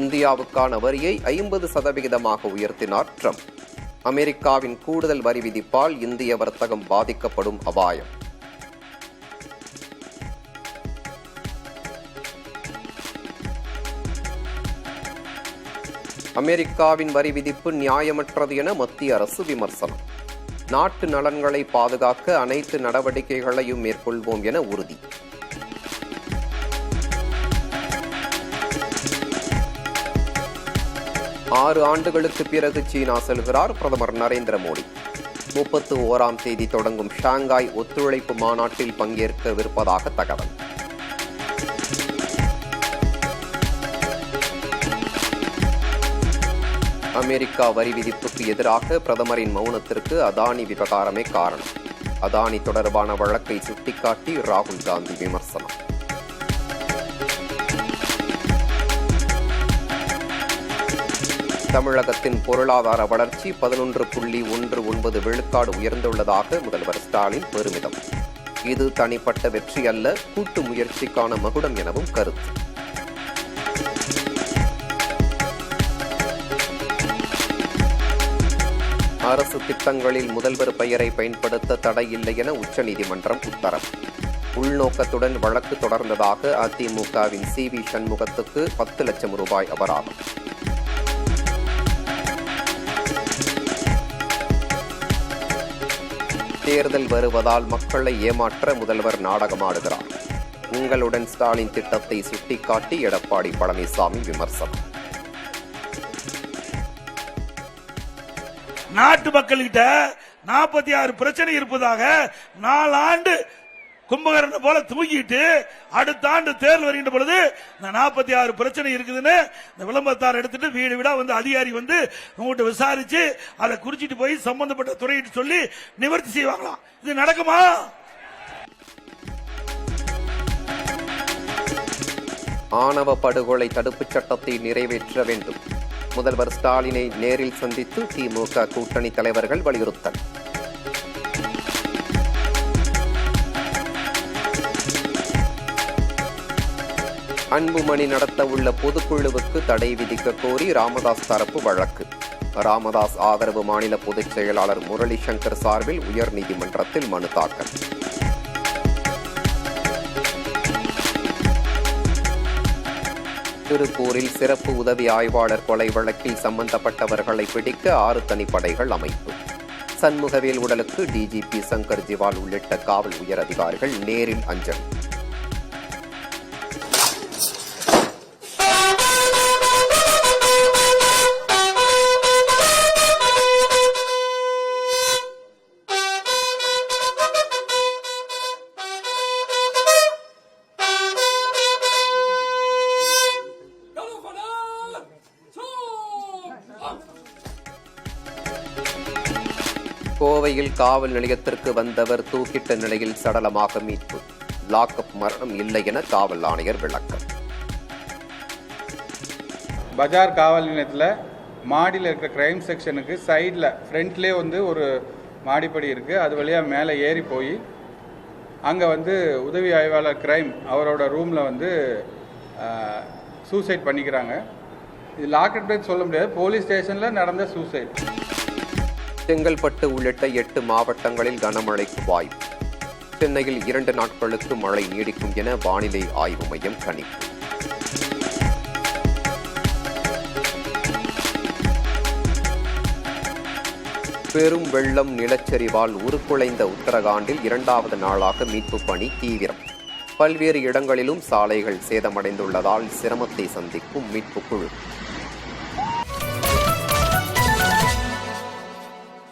இந்தியாவுக்கான வரியை 50% உயர்த்தினார் ட்ரம்ப். அமெரிக்காவின் கூடுதல் வரி விதிப்பால் இந்திய வர்த்தகம் பாதிக்கப்படும் அபாயம். அமெரிக்காவின் வரி விதிப்பு நியாயமற்றது என மத்திய அரசு விமர்சனம். நாட்டு நலன்களை பாதுகாக்க அனைத்து நடவடிக்கைகளையும் மேற்கொள்வோம் என உறுதி. ஆறு ஆண்டுகளுக்கு பிறகு சீனா செல்கிறார் பிரதமர் நரேந்திர மோடி. 31ஆம் தேதி தொடங்கும் ஷாங்காய் ஒத்துழைப்பு மாநாட்டில் பங்கேற்கவிருப்பதாக தகவல். அமெரிக்கா வரி விதிப்புக்கு எதிராக பிரதமரின் மௌனத்திற்கு அதானி விவகாரமே காரணம். அதானி தொடர்பான வழக்கை சுட்டிக்காட்டி ராகுல் காந்தி விமர்சனம். தமிழகத்தின் பொருளாதார வளர்ச்சி 11.19 விழுக்காடு உயர்ந்துள்ளதாக முதல்வர் ஸ்டாலின் பெருமிதம். இது தனிப்பட்ட வெற்றி அல்ல, கூட்டு முயற்சிக்கான மகுடம் எனவும் கருத்து. அரசு திட்டங்களில் முதல்வர் பெயரை பயன்படுத்த தடை இல்லை என உச்சநீதிமன்றம் உத்தரவு. உள்நோக்கத்துடன் வழக்கு தொடர்ந்ததாக அதிமுகவின் CV சண்முகத்துக்கு 10 லட்சம் ரூபாய் அபராதம். தேர்தல் வருவதால் மக்களை ஏமாற்ற முதல்வர் நாடகமாடுகிறார். உங்களுடன் ஸ்டாலின் திட்டத்தை சுட்டிக்காட்டி எடப்பாடி பழனிசாமி விமர்சனம். நாட்டு மக்கள்கிட்ட 46 பிரச்சனை இருப்பதாக 4 ஆண்டு கும்பகரண போல தூங்கிட்டு அடுத்த ஆண்டு தேர்தல் வருகின்ற பொழுது இந்த 46 பிரச்சனை இருக்குதுன்னு இந்த விளம்பரத்தார் எடுத்துட்டு வீடு வீடா வந்து அதிகாரி வந்து உங்ககிட்ட விசாரிச்சு அதை குறிச்சிட்டு போய் சம்பந்தப்பட்ட துறையிட்டு சொல்லி நிவர்த்தி செய்வாங்களாம். இது நடக்குமா? ஆணவ படுகொலை தடுப்புச் சட்டத்தை நிறைவேற்ற வேண்டும். முதல்வர் ஸ்டாலினை நேரில் சந்தித்து திமுக கூட்டணி தலைவர்கள் வலியுறுத்தல். அன்புமணி நடத்த உள்ள பொதுக்குழுவுக்கு தடை விதிக்க கோரி ராமதாஸ் தரப்பு வழக்கு. ராமதாஸ் ஆதரவு மாநில பொதுச் செயலாளர் முரளி சங்கர் சார்பில் உயர்நீதிமன்றத்தில் மனு தாக்கல். திருப்பூரில் சிறப்பு உதவி ஆய்வாளர் கொலை வழக்கில் சம்பந்தப்பட்டவர்களை பிடிக்க 6 தனிப்படைகள் அமைப்பு. சண்முகவேல் உடலுக்கு DGP சங்கர் ஜிவால் உள்ளிட்ட காவல் உயர் அதிகாரிகள் நேரில் அஞ்சலி. கோவையில் காவல் நிலையத்திற்கு வந்தவர் தூக்கிட்ட நிலையில் சடலமாக மீட்பு. லாக்அப் மரணம் இல்லை என காவல் ஆணையர் விளக்கம். பஜார் காவல் நிலையத்தில் மாடியில் இருக்கிற கிரைம் செக்ஷனுக்கு சைடில் ஃப்ரண்ட்லேயே வந்து ஒரு மாடிப்படி இருக்குது. அது வழியாக மேலே ஏறி போய் அங்கே வந்து உதவி ஆய்வாளர் கிரைம் அவரோட ரூமில் வந்து சூசைட் பண்ணிக்கிறாங்க. இது லாக்அப் டெத் சொல்ல முடியாது, போலீஸ் ஸ்டேஷனில் நடந்த சூசைட். செங்கல்பட்டு உள்ளிட்ட 8 மாவட்டங்களில் கனமழைக்கு வாய்ப்பு. சென்னையில் 2 நாட்களுக்கு மழை நீடிக்கும் என வானிலை ஆய்வு மையம் கணிப்பு. பெரும் வெள்ளம், நிலச்சரிவால் உருக்குலைந்த உத்தரகாண்டில் 2வது நாளாக மீட்பு பணி தீவிரம். பல்வேறு இடங்களிலும் சாலைகள் சேதமடைந்துள்ளதால் சிரமத்தை சந்திக்கும் மீட்பு குழு.